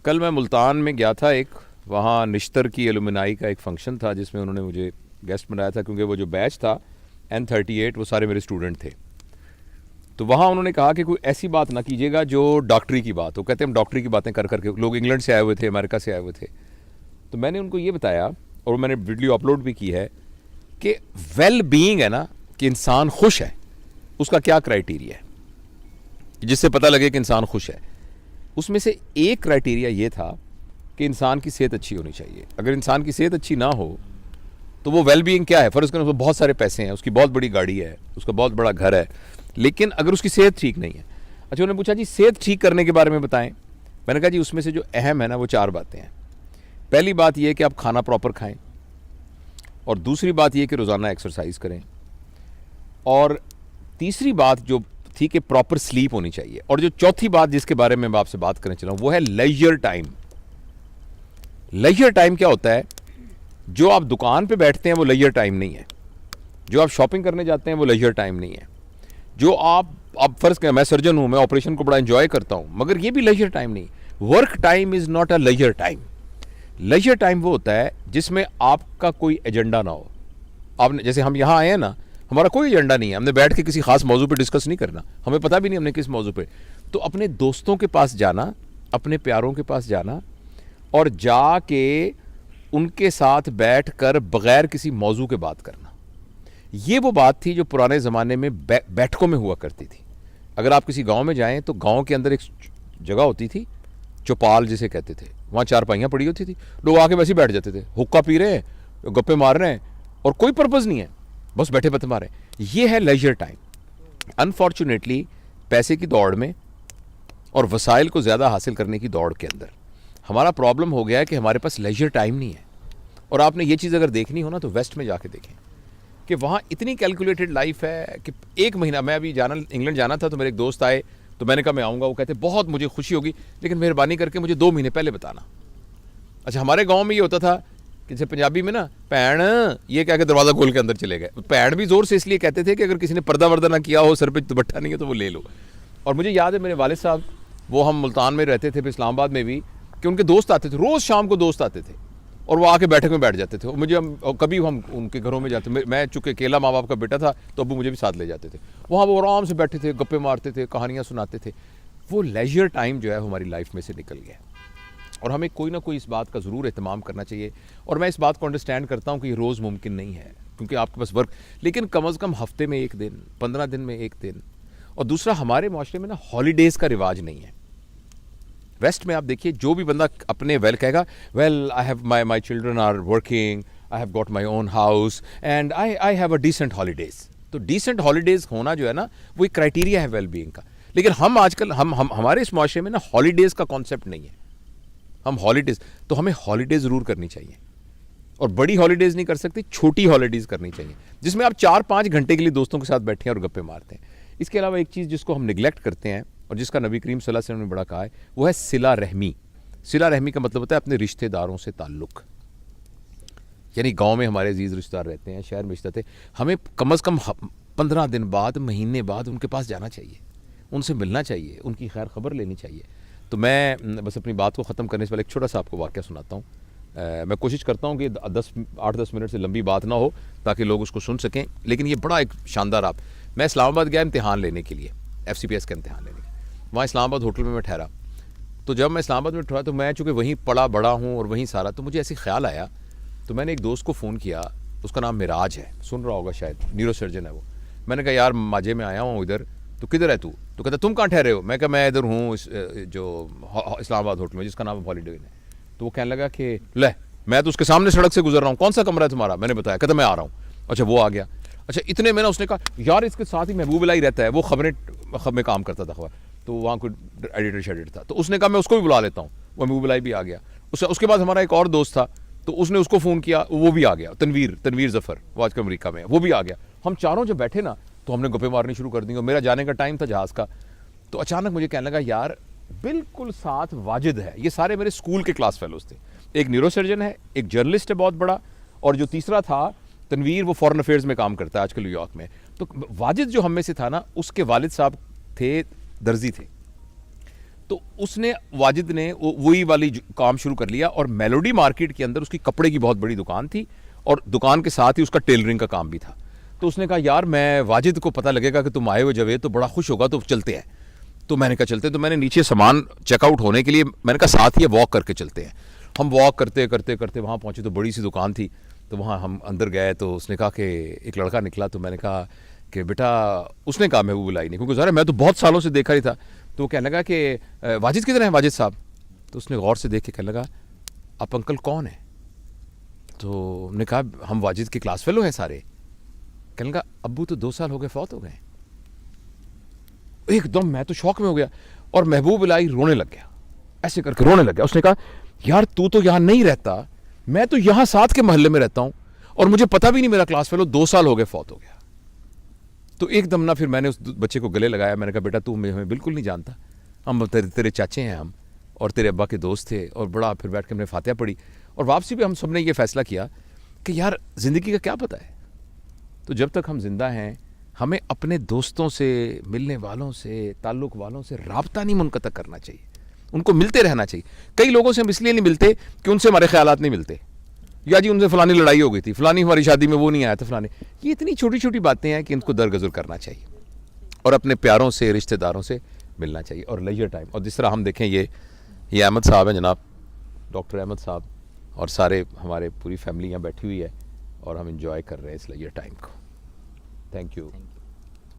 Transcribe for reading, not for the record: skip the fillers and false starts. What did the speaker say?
کل میں ملتان میں گیا تھا، ایک وہاں نشتر کی ایلومنائی کا ایک فنکشن تھا جس میں انہوں نے مجھے گیسٹ بنایا تھا، کیونکہ وہ جو بیچ تھا N38 وہ سارے میرے اسٹوڈنٹ تھے. تو وہاں انہوں نے کہا کہ کوئی ایسی بات نہ کیجیے گا جو ڈاکٹری کی بات ہو. کہتے ہیں ہم ڈاکٹری کی باتیں کر کے، لوگ انگلینڈ سے آئے ہوئے تھے، امریکہ سے آئے ہوئے تھے. تو میں نے ان کو یہ بتایا اور میں نے ویڈیو اپلوڈ بھی کی ہے کہ ویل بینگ ہے نا، کہ انسان خوش ہے، اس کا کیا کرائیٹیریا ہے جس سے پتہ لگے کہ انسان خوش ہے. اس میں سے ایک کرائیٹیریا یہ تھا کہ انسان کی صحت اچھی ہونی چاہیے. اگر انسان کی صحت اچھی نہ ہو تو وہ ویل بینگ کیا ہے؟ فرض کریں اس کو بہت سارے پیسے ہیں، اس کی بہت بڑی گاڑی ہے، اس کا بہت بڑا گھر ہے، لیکن اگر اس کی صحت ٹھیک نہیں ہے. اچھا، انہوں نے پوچھا جی صحت ٹھیک کرنے کے بارے میں بتائیں. میں نے کہا جی اس میں سے جو اہم ہے نا وہ 4 باتیں ہیں. پہلی بات یہ ہے کہ آپ کھانا پراپر کھائیں، اور دوسری بات یہ کہ روزانہ ایکسرسائز کریں، اور تیسری بات جو تھی کہ پراپر سلیپ ہونی چاہیے، اور جو چوتھی بات جس کے بارے میں آپ سے بات کرنے چلا ہوں وہ ہے لیجر ٹائم. لیجر ٹائم کیا ہوتا ہے؟ جو آپ دکان پہ بیٹھتے ہیں وہ لیجر ٹائم نہیں ہے، جو آپ شاپنگ کرنے جاتے ہیں وہ لیجر ٹائم نہیں ہے، جو آپ فرض کریں میں سرجن ہوں، میں آپریشن کو بڑا انجوائے کرتا ہوں، مگر یہ بھی لیجر ٹائم نہیں. Work time is not a leisure time. Leisure time وہ ہوتا ہے جس میں آپ کا کوئی ایجنڈا نہ ہو. آپ نے جیسے ہم یہاں آئے ہیں نا، ہمارا کوئی ایجنڈا نہیں ہے، ہم نے بیٹھ کے کسی خاص موضوع پہ ڈسکس نہیں کرنا، ہمیں پتہ بھی نہیں ہم نے کس موضوع پہ. تو اپنے دوستوں کے پاس جانا، اپنے پیاروں کے پاس جانا، اور جا کے ان کے ساتھ بیٹھ کر بغیر کسی موضوع کے بات کرنا، یہ وہ بات تھی جو پرانے زمانے میں بیٹھکوں میں ہوا کرتی تھی. اگر آپ کسی گاؤں میں جائیں تو گاؤں کے اندر ایک جگہ ہوتی تھی، چوپال جسے کہتے تھے، وہاں 4 پائیاں پڑی ہوتی تھی، لوگ آ کے ویسے ہی بیٹھ جاتے تھے، حقہ پی رہے ہیں، گپے مار رہے ہیں، اور کوئی پرپز نہیں ہے، بس بیٹھے بت مارے. یہ ہے لیجر ٹائم. انفارچونیٹلی پیسے کی دوڑ میں اور وسائل کو زیادہ حاصل کرنے کی دوڑ کے اندر ہمارا پرابلم ہو گیا ہے کہ ہمارے پاس لیجر ٹائم نہیں ہے. اور آپ نے یہ چیز اگر دیکھنی ہو نا تو ویسٹ میں جا کے دیکھیں کہ وہاں اتنی کیلکولیٹڈ لائف ہے کہ ایک مہینہ، میں ابھی انگلینڈ جانا تھا تو میرے ایک دوست آئے تو میں نے کہا میں آؤں گا. وہ کہتے بہت مجھے خوشی ہوگی لیکن مہربانی کر کے مجھے 2 مہینے پہلے بتانا. اچھا، ہمارے گاؤں میں یہ ہوتا تھا کہ جیسے پنجابی میں نا پیڑ یہ کہہ کے دروازہ کھول کے اندر چلے گئے. پیڑ بھی زور سے اس لیے کہتے تھے کہ اگر کسی نے پردہ وردہ نہ کیا ہو، سر پہ دوپٹہ نہیں ہے تو وہ لے لو. اور مجھے یاد ہے میرے والد صاحب، وہ ہم ملتان میں رہتے تھے، پھر اسلام آباد میں بھی، کہ ان کے دوست آتے تھے، روز شام کو دوست آتے تھے اور وہ آ کے بیٹھک میں بیٹھ جاتے تھے. مجھے کبھی ہم ان کے گھروں میں جاتے، میں چونکہ اکیلا ماں باپ کا بیٹا تھا تو ابو مجھے بھی ساتھ لے جاتے تھے. وہاں وہ آرام سے بیٹھے تھے، گپے مارتے تھے، کہانیاں سناتے تھے. وہ لیجر ٹائم جو ہے ہماری لائف میں سے نکل گیا، اور ہمیں کوئی نہ کوئی اس بات کا ضرور اہتمام کرنا چاہیے. اور میں اس بات کو انڈرسٹینڈ کرتا ہوں کہ یہ روز ممکن نہیں ہے کیونکہ آپ کے پاس ورک، لیکن کم از کم ہفتے میں 1 دن، 15 دن میں 1 دن. اور دوسرا، ہمارے معاشرے میں نا ہالیڈیز کا رواج نہیں ہے. ویسٹ میں آپ دیکھیے جو بھی بندہ اپنے ویل کہے گا، well I have my children are working, I have got my own house and I have a decent holidays. تو ڈیسنٹ ہالیڈیز ہونا جو ہے نا وہ ایک کرائیٹیریا ہے ویل بینگ کا. لیکن ہم آج کل ہمارے اس معاشرے میں نا ہالیڈیز کا کانسیپٹ نہیں ہے. ہم ہالیڈیز، تو ہمیں ہالیڈیز ضرور کرنی چاہیے، اور بڑی ہالیڈیز نہیں کر سکتے، چھوٹی ہالیڈیز کرنی چاہیے جس میں آپ 4-5 گھنٹے کے لیے دوستوں کے ساتھ بیٹھے ہیں اور گپے مارتے ہیں. اس کے علاوہ ایک چیز جس کو ہم نگلیکٹ کرتے ہیں اور جس کا نبی کریم صلی اللہ علیہ وسلم نے بڑا کہا ہے، وہ ہے صلہ رحمی. صلہ رحمی کا مطلب ہوتا ہے اپنے رشتہ داروں سے تعلق. یعنی گاؤں میں ہمارے عزیز رشتہ دار رہتے ہیں، شہر میں رشتہ دار، ہمیں کم از کم 15 دن بعد، مہینے بعد ان کے پاس جانا چاہیے، ان سے ملنا چاہیے، ان کی خیر خبر لینی چاہیے. تو میں بس اپنی بات کو ختم کرنے سے پہلے ایک چھوٹا سا آپ کو واقعہ سناتا ہوں. میں کوشش کرتا ہوں کہ 8-10 منٹ سے لمبی بات نہ ہو تاکہ لوگ اس کو سن سکیں، لیکن یہ بڑا ایک شاندار میں اسلام آباد گیا امتحان لینے کے لیے، FCPS کا امتحان لینے کے لیے. وہاں اسلام آباد ہوٹل میں ٹھہرا. تو جب میں اسلام آباد میں ٹھہرا تو میں چونکہ وہیں پڑا بڑا ہوں اور وہیں سارا، تو مجھے ایسی خیال آیا، تو میں نے ایک دوست کو فون کیا، اس کا نام مراج ہے، سن رہا ہوگا شاید، نیورو سرجن ہے وہ. میں نے کہا یار ماجے میں آیا ہوں ادھر، تو کدھر ہے تو کہتا تم کہاں ٹھہرے ہو؟ میں کہا میں ادھر ہوں جو اسلام آباد ہوٹل میں جس کا نام ہالیڈے ہے. تو وہ کہنے لگا کہ لے میں تو اس کے سامنے سڑک سے گزر رہا ہوں، کون سا کمرہ ہے تمہارا؟ میں نے بتایا، کہتا میں آ رہا ہوں. اچھا وہ آ گیا. اچھا اتنے میں نے اس نے کہا یار اس کے ساتھ ہی محبوب اللہ ہی رہتا ہے، وہ خبریں میں کام کرتا تھا، تو وہاں کوئی ایڈیٹر شیڈیٹر تھا، تو اس نے کہا میں اس کو بھی بلا لیتا ہوں. وہ محبوب اللہ بھی آ گیا. اس کے بعد ہمارا ایک اور دوست تھا، تو اس نے اس کو فون کیا، وہ بھی آ گیا، تنویر ظفر، وہ آج کل امریکہ میں ہے، وہ بھی آ گیا. ہم چاروں جب بیٹھے نا تو ہم نے گپے مارنی شروع کر دی، اور میرا جانے کا ٹائم تھا جہاز کا. تو اچانک مجھے کہنے لگا یار بالکل ساتھ واجد ہے، یہ سارے میرے اسکول کے کلاس فیلوز تھے. ایک نیورو سرجن ہے، ایک جرنلسٹ ہے بہت بڑا، اور جو تیسرا تھا تنویر، وہ فارن افیئرز میں کام کرتا ہے آج کل نیو یارک میں. تو واجد جو ہم میں سے تھا نا، اس کے والد صاحب تھے درزی تھے. تو تو اس نے واجد نے وہی والی کام شروع کر لیا, اور میلوڈی مارکیٹ کے اندر اس کی کپڑے کی بہت بڑی دکان تھی, اور دکان کے ساتھ ہی اس کا ٹیلرنگ کا کام بھی تھا. تو اس نے کہا یار میں واجد کو پتہ لگے گا کہ تم آئے ہوئے جوید تو بڑا خوش ہوگا, تو چلتے ہیں. تو میں نے کہا چلتے. تو میں نے نیچے سامان چیک آؤٹ ہونے کے لیے میں نے کہا ساتھ ہی واک کر کے چلتے ہیں. ہم واک کرتے کرتے کرتے وہاں پہنچے تو بڑی سی دکان تھی, تو وہاں ہم اندر گئے. تو اس نے کہا کہ ایک لڑکا نکلا, تو میں نے کہا کہ بیٹا, اس نے کہا محبوب الہی نے, کیونکہ ظاہر میں تو بہت سالوں سے دیکھا ہی تھا. تو وہ کہنے لگا کہ واجد کدھر ہیں واجد صاحب؟ تو اس نے غور سے دیکھ کے کہنے لگا آپ انکل کون ہیں؟ تو ہم نے کہا ہم واجد کے کلاس فیلو ہیں سارے. کہنے لگا ابو تو 2 سال ہو گئے فوت ہو گئے. ایک دم میں تو شوق میں ہو گیا, اور محبوب الہی رونے لگ گیا, ایسے کر کے رونے لگ گیا. اس نے کہا یار تو یہاں نہیں رہتا, میں تو یہاں ساتھ کے محلے میں رہتا ہوں, اور مجھے پتہ بھی نہیں میرا کلاس فیلو 2 سال ہو گئے فوت ہو گیا. تو ایک دم نا پھر میں نے اس بچے کو گلے لگایا. میں نے کہا بیٹا تو ہمیں بالکل نہیں جانتا, ہم تیرے چاچے ہیں ہم, اور تیرے ابا کے دوست تھے. اور بڑا پھر بیٹھ کے ہم نے فاتحہ پڑھی, اور واپسی پہ ہم سب نے یہ فیصلہ کیا کہ یار زندگی کا کیا پتہ ہے, تو جب تک ہم زندہ ہیں ہمیں اپنے دوستوں سے, ملنے والوں سے, تعلق والوں سے رابطہ نہیں منقطع کرنا چاہیے, ان کو ملتے رہنا چاہیے. کئی لوگوں سے ہم اس لیے نہیں ملتے کہ ان سے ہمارے خیالات نہیں ملتے, یا جی ان سے فلانی لڑائی ہو گئی تھی, فلانی ہماری شادی میں وہ نہیں آیا تھا, فلانے. یہ اتنی چھوٹی چھوٹی باتیں ہیں کہ ان کو درگزر کرنا چاہیے, اور اپنے پیاروں سے, رشتہ داروں سے ملنا چاہیے, اور لیجر ٹائم. اور جس طرح ہم دیکھیں یہ احمد صاحب ہیں جناب, ڈاکٹر احمد صاحب, اور سارے ہمارے پوری فیملی یہاں بیٹھی ہوئی ہے, اور ہم انجوائے کر رہے ہیں اس لیجر ٹائم کو. Thank you.